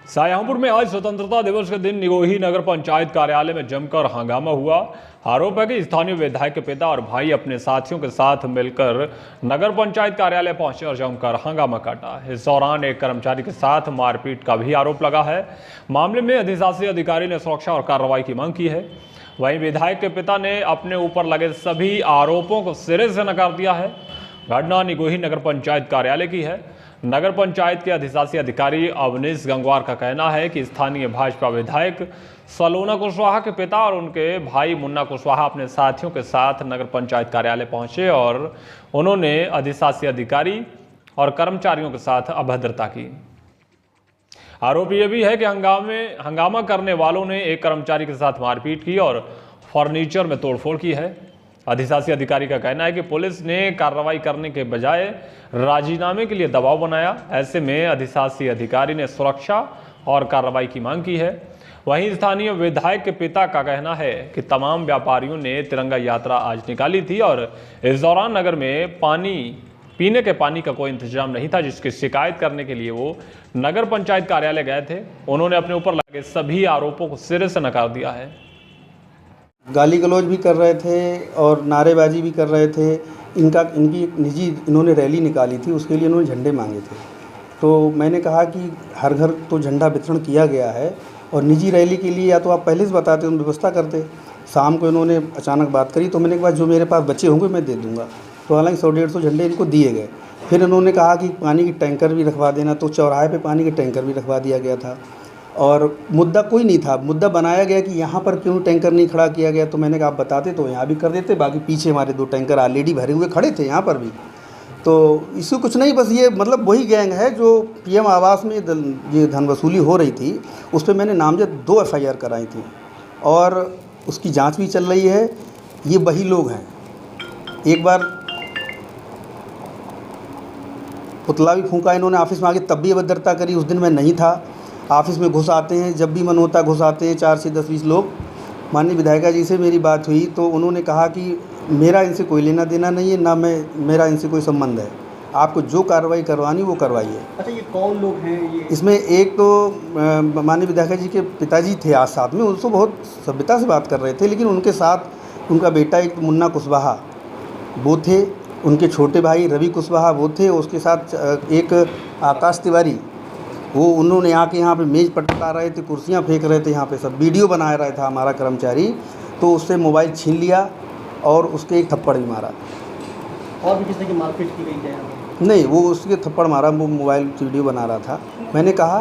शाहजहांपुर में आज स्वतंत्रता दिवस के दिन निगोही नगर पंचायत कार्यालय में जमकर हंगामा हुआ। आरोप है कि स्थानीय विधायक के पिता और भाई अपने साथियों के साथ मिलकर नगर पंचायत कार्यालय पहुंचे और जमकर हंगामा काटा। इस दौरान एक कर्मचारी के साथ मारपीट का भी आरोप लगा है। मामले में अधिशासी अधिकारी ने सुरक्षा और कार्रवाई की मांग की है। वहीं विधायक के पिता ने अपने ऊपर लगे सभी आरोपों को सिरे से नकार दिया है। घटना निगोही नगर पंचायत कार्यालय की है। नगर पंचायत के अधिशासी अधिकारी अवनीश गंगवार का कहना है कि स्थानीय भाजपा विधायक सलोना कुशवाहा के पिता और उनके भाई मुन्ना कुशवाहा अपने साथियों के साथ नगर पंचायत कार्यालय पहुंचे और उन्होंने अधिशासी अधिकारी और कर्मचारियों के साथ अभद्रता की। आरोप यह भी है कि हंगामा करने वालों ने एक कर्मचारी के साथ मारपीट की और फर्नीचर में तोड़फोड़ की है। अधिशासी अधिकारी का कहना है कि पुलिस ने कार्रवाई करने के बजाय राजीनामे के लिए दबाव बनाया। ऐसे में अधिशासी अधिकारी ने सुरक्षा और कार्रवाई की मांग की है। वहीं स्थानीय विधायक के पिता का कहना है कि तमाम व्यापारियों ने तिरंगा यात्रा आज निकाली थी और इस दौरान नगर में पीने के पानी का कोई इंतजाम नहीं था, जिसकी शिकायत करने के लिए वो नगर पंचायत कार्यालय गए थे। उन्होंने अपने ऊपर लगे सभी आरोपों को सिरे से नकार दिया है। गाली गलौज भी कर रहे थे और नारेबाजी भी कर रहे थे। इनकी निजी इन्होंने रैली निकाली थी, उसके लिए इन्होंने झंडे मांगे थे। तो मैंने कहा कि हर घर तो झंडा वितरण किया गया है और निजी रैली के लिए या तो आप पहले से बताते, उन व्यवस्था करते। शाम को इन्होंने अचानक बात करी तो मैंने कहा जो मेरे पास बचे होंगे मैं दे दूँगा। तो हालांकि 100-150 झंडे इनको दिए गए। फिर इन्होंने कहा कि पानी की टैंकर भी रखवा देना, तो चौराहे पे पानी के टैंकर भी रखवा दिया गया था और मुद्दा कोई नहीं था। मुद्दा बनाया गया कि यहाँ पर क्यों टैंकर नहीं खड़ा किया गया। तो मैंने कहा आप बताते तो यहाँ भी कर देते, बाकी पीछे हमारे 2 टैंकर ऑलरेडी भरे हुए खड़े थे यहाँ पर भी। तो इससे कुछ नहीं, बस ये मतलब वही गैंग है जो पीएम आवास में ये धन वसूली हो रही थी, उस पर मैंने नामजद 2 FIR कराई थी और उसकी जाँच भी चल रही है। ये वही लोग हैं। एक बार पुतला भी फूंका इन्होंने ऑफिस में आके, तब भी अभद्रता करी। उस दिन मैं नहीं था। ऑफिस में घुस आते हैं, जब भी मन होता घुस आते हैं 4 से 10-20 लोग। माननीय विधायिका जी से मेरी बात हुई तो उन्होंने कहा कि मेरा इनसे कोई लेना देना नहीं है, ना मेरा इनसे कोई संबंध है। आपको जो कार्रवाई करवानी वो करवाइए। अच्छा, ये कौन लोग हैं ये? इसमें एक तो माननीय विधायिका जी के पिताजी थे आज साथ में, उनसे बहुत सभ्यता से बात कर रहे थे, लेकिन उनके साथ उनका बेटा एक मुन्ना कुशवाहा वो थे, उनके छोटे भाई रवि कुशवाहा वो थे, उसके साथ एक आकाश तिवारी, वो उन्होंने आके यहाँ पे मेज़ पटका रहे थे, कुर्सियाँ फेंक रहे थे, यहाँ पे सब वीडियो बना रहा था हमारा कर्मचारी। तो उससे मोबाइल छीन लिया और उसके एक थप्पड़ भी मारा। और भी किसी की मारपीट की गई है? नहीं, वो उसके थप्पड़ मारा, वो मोबाइल वीडियो बना रहा था। मैंने कहा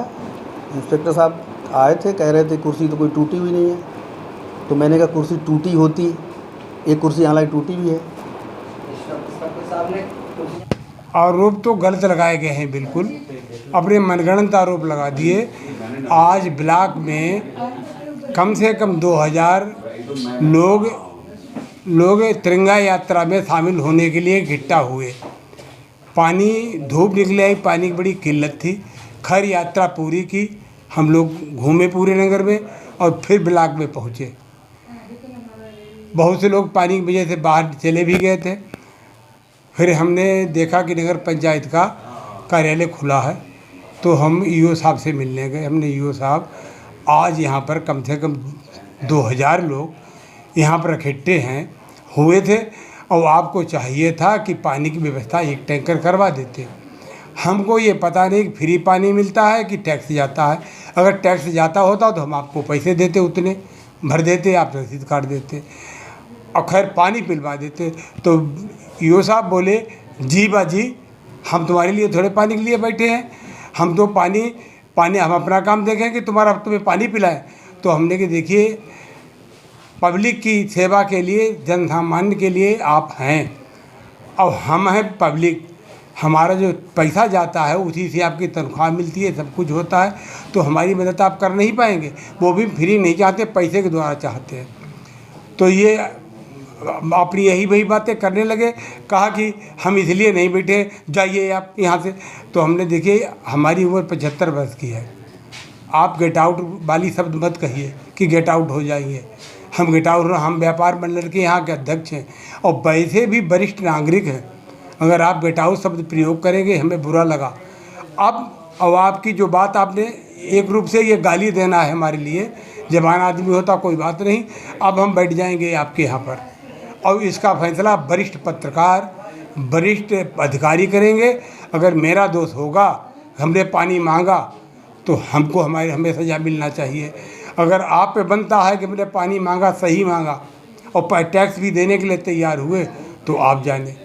इंस्पेक्टर साहब आए थे, कह रहे थे कुर्सी तो कोई टूटी हुई नहीं है। तो मैंने कहा कुर्सी टूटी होती, एक कुर्सी हालांकि टूटी भी है। आरोप तो गलत लगाए गए हैं, बिल्कुल अपने मनगढ़ंत आरोप लगा दिए। आज ब्लॉक में कम से कम 2000 लोग तिरंगा यात्रा में शामिल होने के लिए इकट्ठा हुए। पानी धूप निकले आई, पानी की बड़ी किल्लत थी। खैर यात्रा पूरी की, हम लोग घूमे पूरे नगर में और फिर ब्लॉक में पहुँचे। बहुत से लोग पानी की वजह से बाहर चले भी गए थे। फिर हमने देखा कि नगर पंचायत का कार्यालय खुला है, तो हम ईओ साहब से मिलने गए। हमने ईओ साहब, आज यहाँ पर कम से कम 2000 लोग यहाँ पर इकट्ठे हुए थे और आपको चाहिए था कि पानी की व्यवस्था एक टैंकर करवा देते। हमको ये पता नहीं कि फ्री पानी मिलता है कि टैक्स जाता है। अगर टैक्स जाता होता तो हम आपको पैसे देते, उतने भर देते, आप रसीद काट देते और खैर पानी पिलवा देते। तो ईओ साहब बोले जी बाजी, हम तुम्हारे लिए थोड़े पानी के लिए बैठे हैं, हम तो पानी हम अपना काम देखेंगे, तुम्हें पानी पिलाएं। तो हमने कि देखिए पब्लिक की सेवा के लिए, जन सामान्य के लिए आप हैं और हम हैं पब्लिक। हमारा जो पैसा जाता है उसी से आपकी तनख्वाह मिलती है, सब कुछ होता है। तो हमारी मदद आप कर नहीं पाएंगे, वो भी फ्री नहीं चाहते, पैसे के द्वारा चाहते हैं। तो ये अपनी यही वही बातें करने लगे। कहा कि हम इसलिए नहीं बैठे, जाइए आप यहाँ से। तो हमने देखिए हमारी उम्र 75 वर्ष की है, आप गेट आउट वाली शब्द मत कहिए कि गेट आउट हो जाइए। हम गेट आउट, हम व्यापार मंडल के यहाँ के अध्यक्ष हैं और वैसे भी वरिष्ठ नागरिक हैं। अगर आप गेट आउट शब्द प्रयोग करेंगे हमें बुरा लगा। अब आपकी जो बात आपने एक रूप से ये गाली देना है हमारे लिए। जवान आदमी होता कोई बात नहीं, अब हम बैठ जाएंगे आपके यहाँ पर और इसका फैसला वरिष्ठ पत्रकार, वरिष्ठ अधिकारी करेंगे। अगर मेरा दोष होगा, हमने पानी मांगा तो हमको हमें सज़ा मिलना चाहिए। अगर आप पे बनता है कि मैंने पानी मांगा, सही मांगा और टैक्स भी देने के लिए तैयार हुए, तो आप जाने।